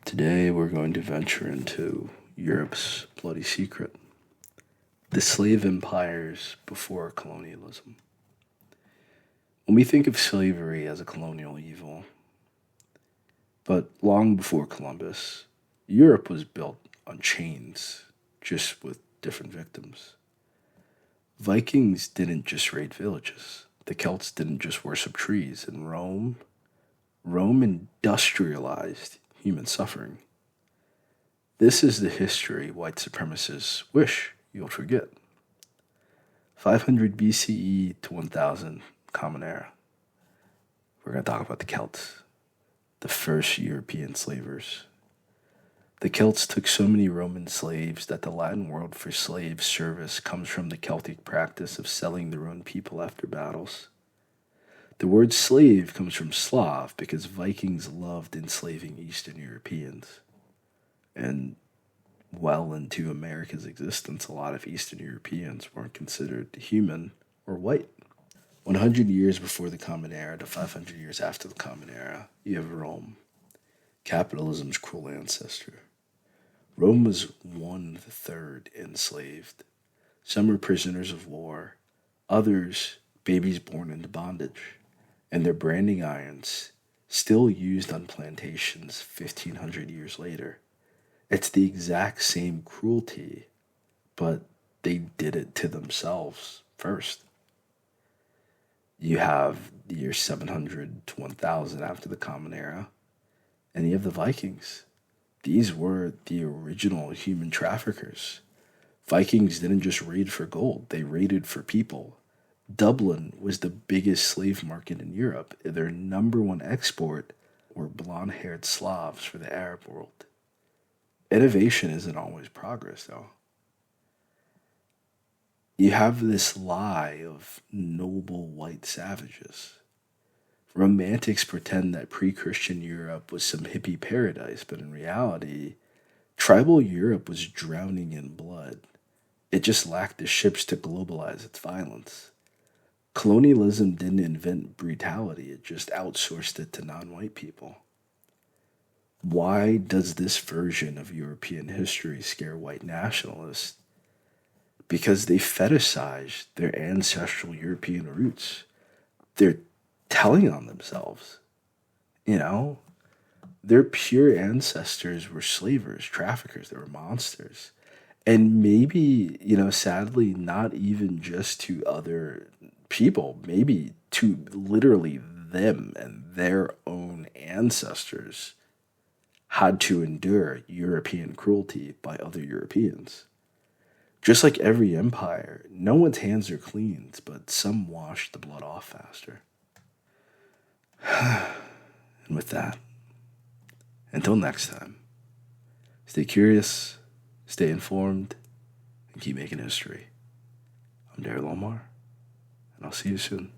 Today we're going to venture into Europe's bloody secret, the slave empires before colonialism. When we think of slavery as a colonial evil, but long before Columbus, Europe was built on chains, just with different victims. Vikings didn't just raid villages. The Celts didn't just worship trees. And Rome industrialized human suffering. This is the history white supremacists wish you'll forget. 500 BCE to 1000 Common Era. We're going to talk about the Celts, the first European slavers. The Celts took so many Roman slaves that the Latin word for slave service comes from the Celtic practice of selling their own people after battles. The word slave comes from Slav because Vikings loved enslaving Eastern Europeans. And well into America's existence, a lot of Eastern Europeans weren't considered human or white. 100 years before the Common Era to 500 years after the Common Era, you have Rome, capitalism's cruel ancestor. Rome was 1/3 enslaved. Some were prisoners of war, others babies born into bondage, and their branding irons still used on plantations 1,500 years later. It's the exact same cruelty, but they did it to themselves first. You have the year 700 to 1000 after the Common Era, and you have the Vikings. These were the original human traffickers. Vikings didn't just raid for gold, they raided for people. Dublin was the biggest slave market in Europe. Their number one export were blonde-haired Slavs for the Arab world. Innovation isn't always progress, though. You have this lie of noble white savages. Romantics pretend that pre-Christian Europe was some hippie paradise, but in reality, tribal Europe was drowning in blood. It just lacked the ships to globalize its violence. Colonialism didn't invent brutality, it just outsourced it to non-white people. Why does this version of European history scare white nationalists? Because they fetishize their ancestral European roots. They're telling on themselves. Their pure ancestors were slavers, traffickers, they were monsters. And maybe, sadly, not even just to other people, maybe to literally them and their own ancestors had to endure European cruelty by other Europeans. Just like every empire, no one's hands are cleansed, but some wash the blood off faster. And with that, until next time, stay curious, stay informed, and keep making history. I'm Darylomar, and I'll see you soon.